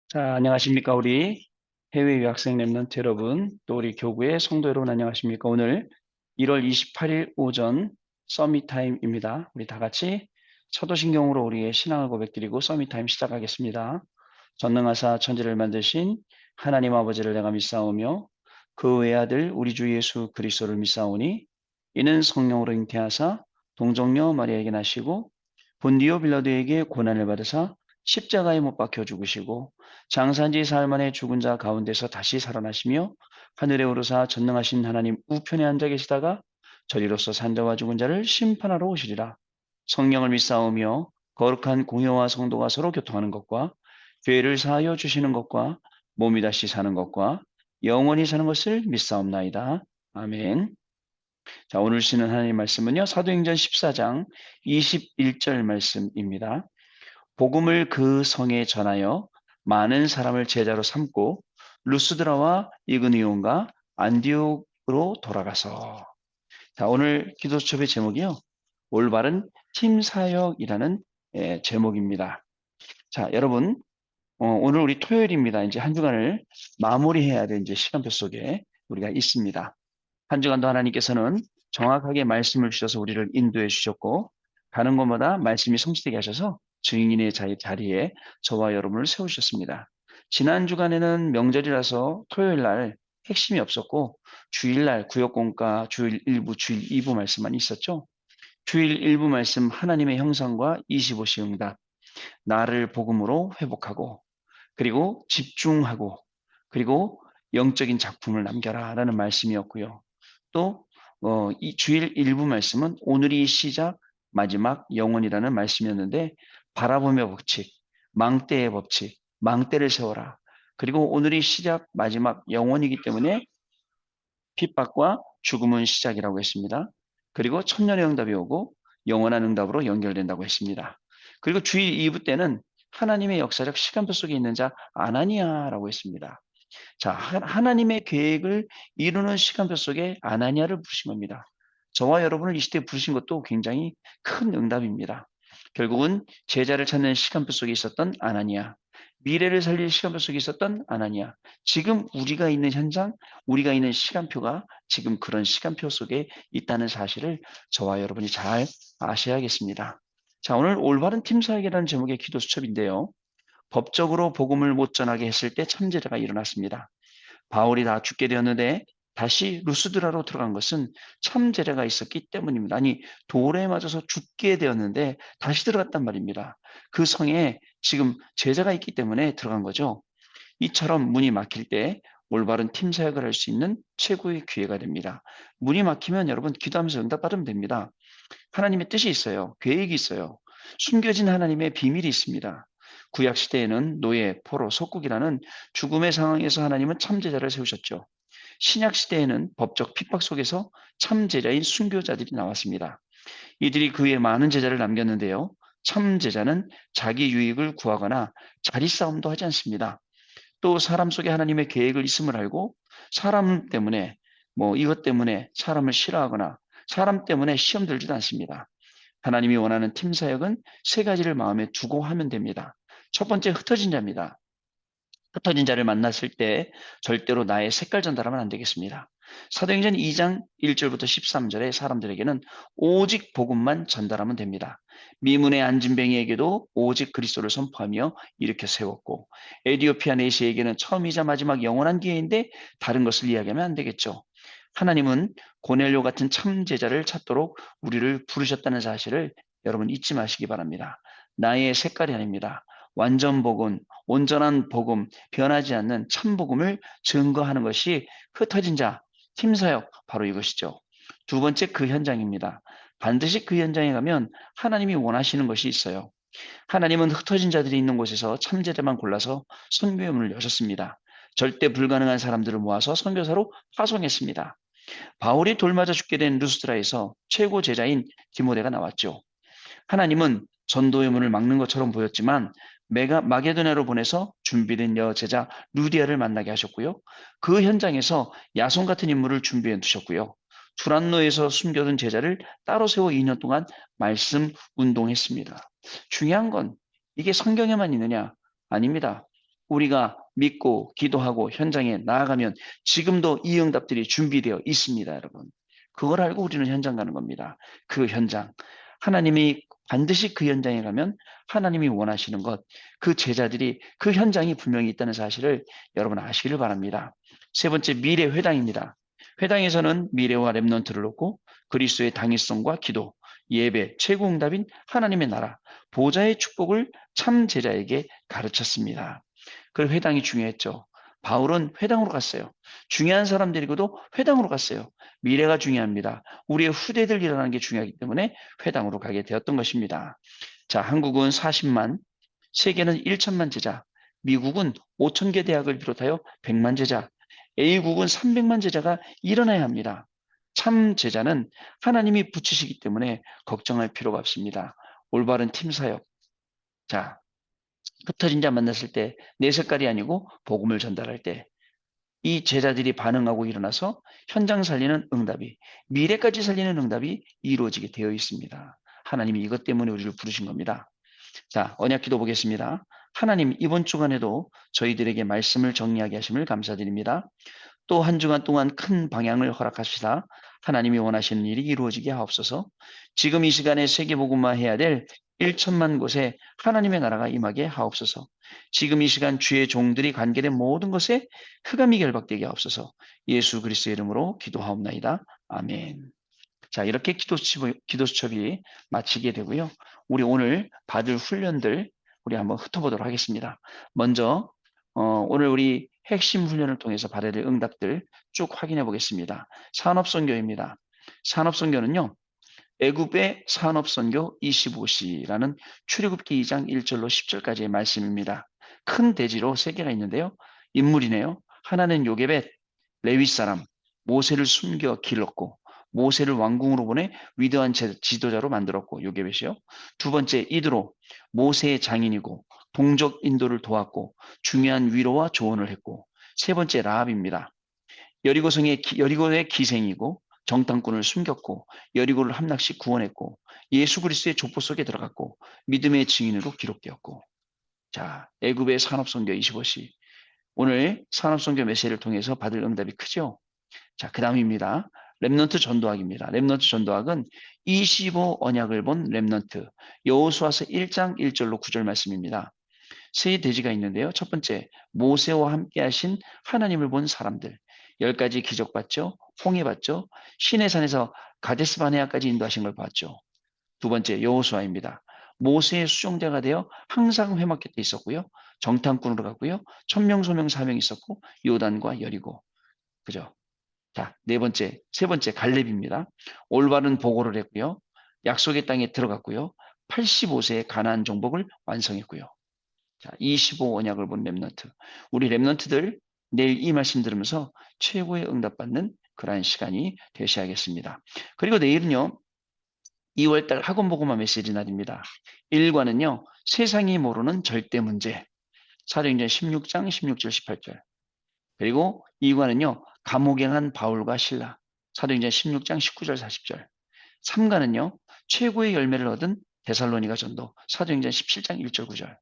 자, 안녕하십니까. 우리 해외 유학생 랩런트 여러분, 또 우리 교구의 성도 여러분 안녕하십니까. 오늘 1월 28일 오전 서밋 타임입니다. 우리 다 같이 사도신경으로 우리의 신앙을 고백드리고 서밋 타임 시작하겠습니다. 전능하사 천지를 만드신 하나님 아버지를 내가 믿사오며 그 외아들 우리 주 예수 그리스도를 믿사오니 이는 성령으로 잉태하사 동정녀 마리아에게 나시고 본디오 빌라도에게 고난을 받으사 십자가에 못 박혀 죽으시고 장사한 지 사흘 만에 죽은 자 가운데서 다시 살아나시며 하늘에 오르사 전능하신 하나님 우편에 앉아 계시다가 저리로서 산 자와 죽은 자를 심판하러 오시리라. 성령을 믿사오며 거룩한 공회와 성도가 서로 교통하는 것과 죄를 사하여 주시는 것과 몸이 다시 사는 것과 영원히 사는 것을 믿사옵나이다. 아멘. 자, 오늘 쓰는 하나님 말씀은요. 사도행전 14장 21절 말씀입니다. 복음을 그 성에 전하여 많은 사람을 제자로 삼고 루스드라와 이그니온과 안디옥으로 돌아가서. 자, 오늘 기도 수첩의 제목이요. 올바른 팀 사역이라는 제목입니다. 자, 여러분, 오늘 우리 토요일입니다. 이제 한 주간을 마무리해야 될 이제 시간표 속에 우리가 있습니다. 한 주간도 하나님께서는 정확하게 말씀을 주셔서 우리를 인도해 주셨고, 가는 곳마다 말씀이 성취되게 하셔서 증인의 자리에 저와 여러분을 세우셨습니다. 지난 주간에는 명절이라서 토요일 날 핵심이 없었고, 주일날 구역공과 주일 1부, 주일 2부 말씀만 있었죠. 주일 1부 말씀 하나님의 형상과 25시 응답, 나를 복음으로 회복하고, 그리고 집중하고, 그리고 영적인 작품을 남겨라 라는 말씀이었고요. 또 이 주일 일부 말씀은 오늘이 시작 마지막 영원이라는 말씀이었는데 바라보며 법칙, 망대의 법칙, 망대를 세워라. 그리고 오늘이 시작 마지막 영원이기 때문에 핍박과 죽음은 시작이라고 했습니다. 그리고 천년의 응답이 오고 영원한 응답으로 연결된다고 했습니다. 그리고 주일 2부 때는 하나님의 역사적 시간표 속에 있는 자 아나니아라고 했습니다. 자, 하나님의 계획을 이루는 시간표 속에 아나니아를 부르신 겁니다. 저와 여러분을 이 시대에 부르신 것도 굉장히 큰 응답입니다. 결국은 제자를 찾는 시간표 속에 있었던 아나니아, 미래를 살릴 시간표 속에 있었던 아나니아, 지금 우리가 있는 현장, 우리가 있는 시간표가 지금 그런 시간표 속에 있다는 사실을 저와 여러분이 잘 아셔야겠습니다. 자, 오늘 올바른 팀 사역이라는 제목의 기도 수첩인데요. 법적으로 복음을 못 전하게 했을 때 참제자가 일어났습니다. 바울이 다 죽게 되었는데 다시 루스드라로 들어간 것은 참제자가 있었기 때문입니다. 아니, 돌에 맞아서 죽게 되었는데 다시 들어갔단 말입니다. 그 성에 지금 제자가 있기 때문에 들어간 거죠. 이처럼 문이 막힐 때 올바른 팀 사역을 할 수 있는 최고의 기회가 됩니다. 문이 막히면 여러분 기도하면서 응답받으면 됩니다. 하나님의 뜻이 있어요. 계획이 있어요. 숨겨진 하나님의 비밀이 있습니다. 구약 시대에는 노예, 포로, 속국이라는 죽음의 상황에서 하나님은 참제자를 세우셨죠. 신약 시대에는 법적 핍박 속에서 참제자인 순교자들이 나왔습니다. 이들이 그 위에 많은 제자를 남겼는데요. 참제자는 자기 유익을 구하거나 자리 싸움도 하지 않습니다. 또 사람 속에 하나님의 계획을 있음을 알고 사람 때문에 이것 때문에 사람을 싫어하거나 사람 때문에 시험 들지도 않습니다. 하나님이 원하는 팀 사역은 세 가지를 마음에 두고 하면 됩니다. 첫 번째 흩어진 자입니다. 흩어진 자를 만났을 때 절대로 나의 색깔 전달하면 안 되겠습니다. 사도행전 2장 1절부터 13절에 사람들에게는 오직 복음만 전달하면 됩니다. 미문의 안진뱅이에게도 오직 그리스도를 선포하며 일으켜 세웠고 에디오피아 내시에게는 처음이자 마지막 영원한 기회인데 다른 것을 이야기하면 안 되겠죠. 하나님은 고넬료 같은 참 제자를 찾도록 우리를 부르셨다는 사실을 여러분 잊지 마시기 바랍니다. 나의 색깔이 아닙니다. 완전 복음, 온전한 복음, 변하지 않는 참 복음을 증거하는 것이 흩어진 자, 팀 사역 바로 이것이죠. 두 번째 그 현장입니다. 반드시 그 현장에 가면 하나님이 원하시는 것이 있어요. 하나님은 흩어진 자들이 있는 곳에서 참제자만 골라서 선교의 문을 여셨습니다. 절대 불가능한 사람들을 모아서 선교사로 파송했습니다. 바울이 돌맞아 죽게 된 루스드라에서 최고 제자인 디모데가 나왔죠. 하나님은 전도의 문을 막는 것처럼 보였지만 마게도냐로 보내서 준비된 여제자 루디아를 만나게 하셨고요. 그 현장에서 야손 같은 인물을 준비해 두셨고요. 두란노에서 숨겨둔 제자를 따로 세워 2년 동안 말씀 운동했습니다. 중요한 건 이게 성경에만 있느냐? 아닙니다. 우리가 믿고 기도하고 현장에 나아가면 지금도 이 응답들이 준비되어 있습니다, 여러분. 그걸 알고 우리는 현장 가는 겁니다. 그 현장. 하나님이 반드시 그 현장에 가면 하나님이 원하시는 것, 그 제자들이 그 현장이 분명히 있다는 사실을 여러분 아시기를 바랍니다. 세 번째, 미래 회당입니다. 회당에서는 미래와 렘넌트를 놓고 그리스도의 당위성과 기도, 예배, 최고 응답인 하나님의 나라, 보좌의 축복을 참 제자에게 가르쳤습니다. 그 회당이 중요했죠. 바울은 회당으로 갔어요. 중요한 사람들이고도 회당으로 갔어요. 미래가 중요합니다. 우리의 후대들 일어나는 게 중요하기 때문에 회당으로 가게 되었던 것입니다. 자, 한국은 40만, 세계는 1천만 제자, 미국은 5천 개 대학을 비롯하여 100만 제자, A국은 300만 제자가 일어나야 합니다. 참 제자는 하나님이 붙이시기 때문에 걱정할 필요가 없습니다. 올바른 팀 사역. 자, 흩어진 자 만났을 때 내 색깔이 아니고 복음을 전달할 때 이 제자들이 반응하고 일어나서 현장 살리는 응답이, 미래까지 살리는 응답이 이루어지게 되어 있습니다. 하나님이 이것 때문에 우리를 부르신 겁니다. 자, 언약 기도 보겠습니다. 하나님, 이번 주간에도 저희들에게 말씀을 정리하게 하심을 감사드립니다. 또 한 주간 동안 큰 방향을 허락하시다 하나님이 원하시는 일이 이루어지게 하옵소서. 지금 이 시간에 세계복음화해야 될 1천만 곳에 하나님의 나라가 임하게 하옵소서. 지금 이 시간 주의 종들이 관계된 모든 것에 흑암이 결박되게 하옵소서. 예수 그리스도의 이름으로 기도하옵나이다. 아멘. 자, 이렇게 기도 수첩이 마치게 되고요. 우리 오늘 받을 훈련들 우리 한번 훑어보도록 하겠습니다. 먼저 오늘 우리 핵심 훈련을 통해서 받아야 될 응답들 쭉 확인해 보겠습니다. 산업선교입니다. 산업선교는요. 애굽의 산업선교 25시라는 출애굽기 2장 1절로 10절까지의 말씀입니다. 큰 대지로 세 개가 있는데요. 인물이네요. 하나는 요게벳, 레위 사람, 모세를 숨겨 길렀고 모세를 왕궁으로 보내 위대한 지도자로 만들었고 요게벳이요. 두 번째 이드로, 모세의 장인이고 동족 인도를 도왔고 중요한 위로와 조언을 했고 세 번째 라합입니다. 여리고의 기생이고 정탐꾼을 숨겼고 여리고를 함락시 구원했고 예수 그리스도의 족보 속에 들어갔고 믿음의 증인으로 기록되었고 자 애굽의 산업선교 25시 오늘 산업선교 메시지를 통해서 받을 응답이 크죠. 자, 그 다음입니다. 렘넌트 전도학입니다. 렘넌트 전도학은 25 언약을 본 렘넌트 여호수아서 1장 1절로 9절 말씀입니다. 세 대지가 있는데요. 첫 번째, 모세와 함께 하신 하나님을 본 사람들. 10가지 기적 봤죠. 홍해 봤죠. 시내산에서 가데스 바네아까지 인도하신 걸 봤죠. 두 번째, 여호수아입니다. 모세의 수종자가 되어 항상 회막 곁에 있었고요. 정탐꾼으로 갔고요. 천명소명 사명이 있었고 요단과 여리고. 그죠? 자, 세 번째 갈렙입니다. 올바른 보고를 했고요. 약속의 땅에 들어갔고요. 85세에 가나안 정복을 완성했고요. 자, 25 언약을 본 렘넌트. 우리 렘넌트들 내일 이 말씀 들으면서 최고의 응답받는 그러한 시간이 되셔야겠습니다. 그리고 내일은요. 2월달 학원보고마 메시지 날입니다. 1과는요. 세상이 모르는 절대 문제. 사도행전 16장 16절 18절. 그리고 2과는요. 감옥행한 바울과 신라. 사도행전 16장 19절 40절. 3과는요. 최고의 열매를 얻은 데살로니가 전도. 사도행전 17장 1절 9절.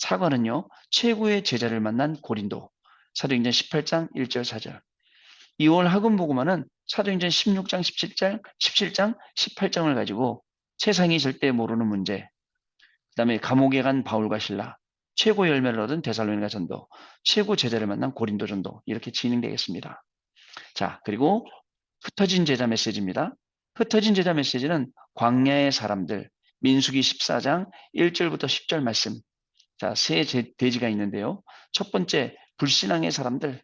4과는요. 최고의 제자를 만난 고린도. 사도행전 18장 1절 4절. 2월 학원보고마는 사도행전 16장 17장 18장을 가지고 세상이 절대 모르는 문제. 그다음에 감옥에 간 바울과 신라. 최고 열매를 얻은 데살로니가 전도. 최고 제자를 만난 고린도 전도. 이렇게 진행되겠습니다. 자, 그리고 흩어진 제자 메시지입니다. 흩어진 제자 메시지는 광야의 사람들. 민수기 14장 1절부터 10절 말씀. 자, 세 대지가 있는데요. 첫 번째, 불신앙의 사람들.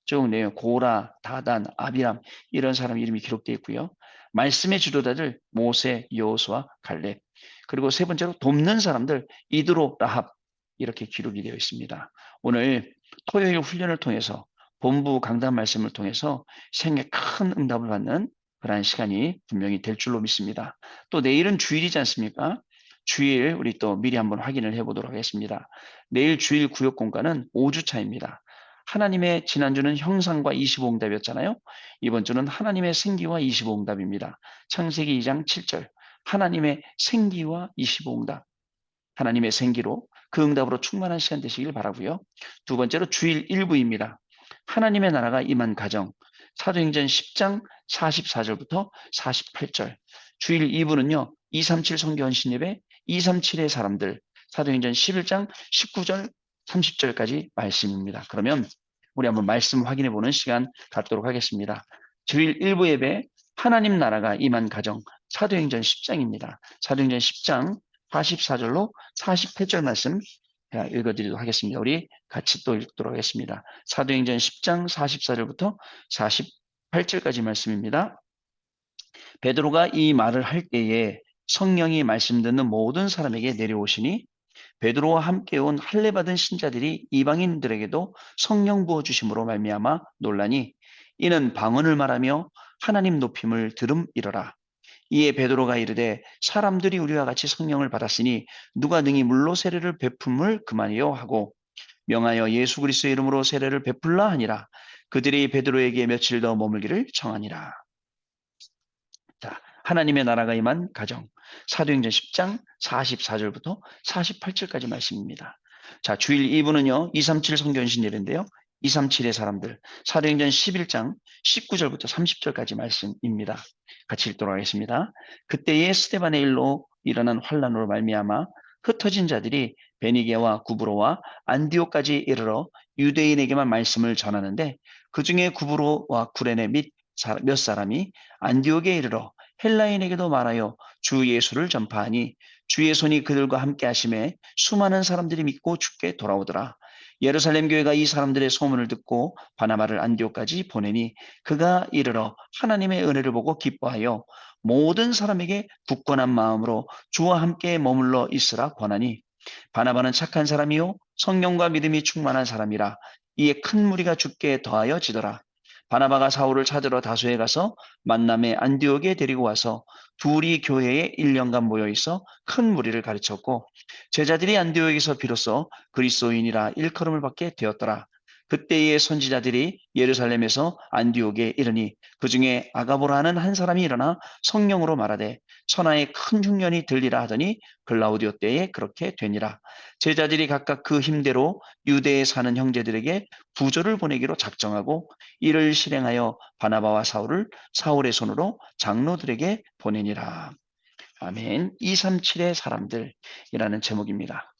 쭉 내용, 고라, 다단, 아비람 이런 사람 이름이 기록되어 있고요. 말씀의 주도자들 모세, 여호수아, 갈렙. 그리고 세 번째로 돕는 사람들 이드로, 라합 이렇게 기록이 되어 있습니다. 오늘 토요일 훈련을 통해서 본부 강단 말씀을 통해서 생애 큰 응답을 받는 그러한 시간이 분명히 될 줄로 믿습니다. 또 내일은 주일이지 않습니까? 주일 우리 또 미리 한번 확인을 해보도록 하겠습니다. 내일 주일 구역 공간은 5주차입니다. 하나님의 지난주는 형상과 25응답이었잖아요. 이번 주는 하나님의 생기와 25응답입니다. 창세기 2장 7절 하나님의 생기와 25응답 하나님의 생기로 그 응답으로 충만한 시간 되시길 바라고요. 두 번째로 주일 1부입니다. 하나님의 나라가 임한 가정. 사도행전 10장 44절부터 48절. 주일 2부는요. 237 성교헌신 예배, 237의 사람들. 사도행전 11장 19절 30절까지 말씀입니다. 그러면 우리 한번 말씀 확인해 보는 시간 갖도록 하겠습니다. 주일 1부 예배 하나님 나라가 임한 가정 사도행전 10장입니다. 사도행전 10장 44절로 48절 말씀 읽어드리도록 하겠습니다. 우리 같이 또 읽도록 하겠습니다. 사도행전 10장 44절부터 48절까지 말씀입니다. 베드로가 이 말을 할 때에 성령이 말씀 듣는 모든 사람에게 내려오시니 베드로와 함께 온 할례 받은 신자들이 이방인들에게도 성령 부어 주심으로 말미암아 놀라니 이는 방언을 말하며 하나님 높임을 들음이러라. 이에 베드로가 이르되 사람들이 우리와 같이 성령을 받았으니 누가 능히 물로 세례를 베품을 그만이요 하고 명하여 예수 그리스도의 이름으로 세례를 베풀라 하니라. 그들이 베드로에게 며칠 더 머물기를 청하니라. 자, 하나님의 나라가 임한 가정. 사도행전 10장 44절부터 48절까지 말씀입니다. 자, 주일 2부는요. 237 성교헌신 예배인데요. 237의 사람들. 사도행전 11장 19절부터 30절까지 말씀입니다. 같이 읽도록 하겠습니다. 그때에 스데반의 일로 일어난 환란으로 말미암아 흩어진 자들이 베니게와 구브로와 안디옥까지 이르러 유대인에게만 말씀을 전하는데 그 중에 구브로와 구레네 및 몇 사람이 안디옥에 이르러 헬라인에게도 말하여 주 예수를 전파하니 주의 손이 그들과 함께 하심에 수많은 사람들이 믿고 주께 돌아오더라. 예루살렘 교회가 이 사람들의 소문을 듣고 바나바를 안디옥까지 보내니 그가 이르러 하나님의 은혜를 보고 기뻐하여 모든 사람에게 굳건한 마음으로 주와 함께 머물러 있으라 권하니 바나바는 착한 사람이요 성령과 믿음이 충만한 사람이라 이에 큰 무리가 주께 더하여 지더라. 바나바가 사울을 찾으러 다소에 가서 만남의 안디옥에 데리고 와서 둘이 교회에 1년간 모여 있어 큰 무리를 가르쳤고 제자들이 안디옥에서 비로소 그리스도인이라 일컬음을 받게 되었더라. 그때의 선지자들이 예루살렘에서 안디옥에 이르니 그 중에 아가보라는 한 사람이 일어나 성령으로 말하되 천하에 큰 흉년이 들리라 하더니 글라우디오 때에 그렇게 되니라. 제자들이 각각 그 힘대로 유대에 사는 형제들에게 부조를 보내기로 작정하고 이를 실행하여 바나바와 사울을 사울의 손으로 장로들에게 보내니라. 아멘. 237의 사람들이라는 제목입니다.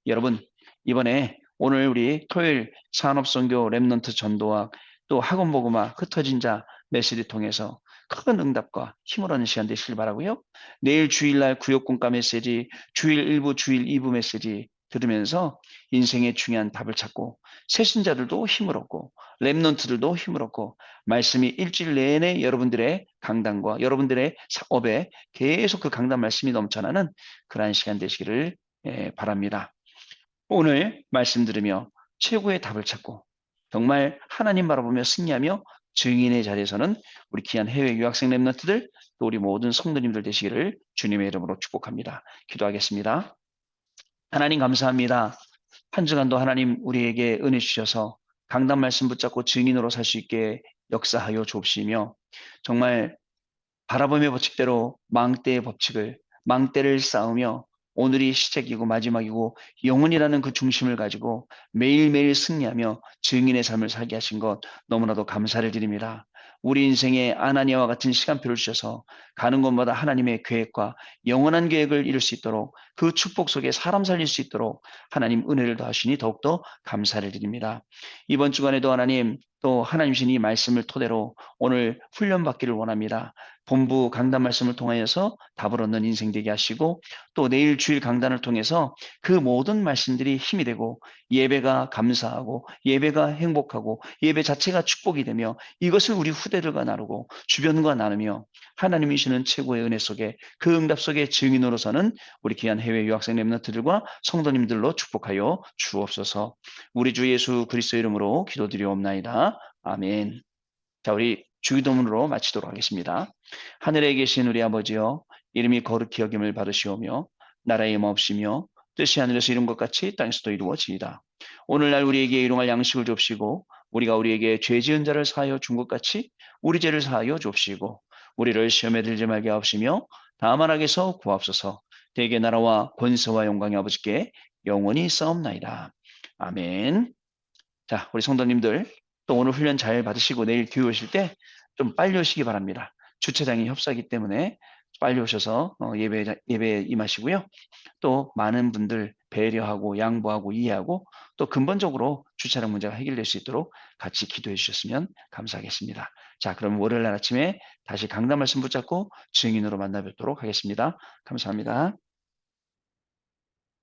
여러분, 이번에 오늘 우리 토요일 산업선교 랩넌트 전도학 또 학원복음화 흩어진 자 메시지 통해서 큰 응답과 힘을 얻는 시간 되시길 바라고요. 내일 주일날 구역공과 메시지, 주일 1부, 주일 2부 메시지 들으면서 인생의 중요한 답을 찾고 새신자들도 힘을 얻고 랩넌트들도 힘을 얻고 말씀이 일주일 내내 여러분들의 강단과 여러분들의 사업에 계속 그 강단 말씀이 넘쳐나는 그러한 시간 되시기를 바랍니다. 오늘 말씀 들으며 최고의 답을 찾고 정말 하나님 바라보며 승리하며 증인의 자리에서는 우리 귀한 해외 유학생 랩런트들 또 우리 모든 성도님들 되시기를 주님의 이름으로 축복합니다. 기도하겠습니다. 하나님 감사합니다. 한 주간도 하나님 우리에게 은혜 주셔서 강단 말씀 붙잡고 증인으로 살 수 있게 역사하여 주옵시며 정말 바라봄의 법칙대로 망대의 법칙을 망대를 쌓으며 오늘이 시작이고 마지막이고 영혼이라는 그 중심을 가지고 매일매일 승리하며 증인의 삶을 살게 하신 것 너무나도 감사를 드립니다. 우리 인생에 아나니아와 같은 시간표를 주셔서 가는 곳마다 하나님의 계획과 영원한 계획을 이룰 수 있도록 그 축복 속에 사람 살릴 수 있도록 하나님 은혜를 더하시니 더욱더 감사를 드립니다. 이번 주간에도 하나님 또 하나님 신이 말씀을 토대로 오늘 훈련받기를 원합니다. 본부 강단 말씀을 통하여서 답을 얻는 인생 되게 하시고 또 내일 주일 강단을 통해서 그 모든 말씀들이 힘이 되고 예배가 감사하고 예배가 행복하고 예배 자체가 축복이 되며 이것을 우리 후대들과 나누고 주변과 나누며 하나님이 주시는 최고의 은혜 속에 그 응답 속에 증인으로서는 우리 귀한 해외 유학생 랩런트들과 성도님들로 축복하여 주옵소서. 우리 주 예수 그리스도 이름으로 기도드리옵나이다. 아멘. 자, 우리 주기도문으로 마치도록 하겠습니다. 하늘에 계신 우리 아버지여, 이름이 거룩히 여김을 받으시오며 나라의 임하옵시며 뜻이 하늘에서 이룬 것 같이 땅에서도 이루어지이다. 오늘날 우리에게 일용할 양식을 줍시고 우리가 우리에게 죄 지은 자를 사하여 준 것 같이 우리 죄를 사하여 줍시고 우리를 시험에 들지 말게 하옵시며 다만 악에서 구하옵소서. 대개 나라와 권세와 영광이 아버지께 영원히 싸움나이다. 아멘. 자, 우리 성도님들 또 오늘 훈련 잘 받으시고 내일 교회 오실 때 좀 빨리 오시기 바랍니다. 주차장이 협소하기 때문에 빨리 오셔서 예배에 임하시고요. 또 많은 분들 배려하고 양보하고 이해하고 또 근본적으로 주차장 문제가 해결될 수 있도록 같이 기도해 주셨으면 감사하겠습니다. 자, 그럼 월요일 날 아침에 다시 강단 말씀 붙잡고 증인으로 만나 뵙도록 하겠습니다. 감사합니다.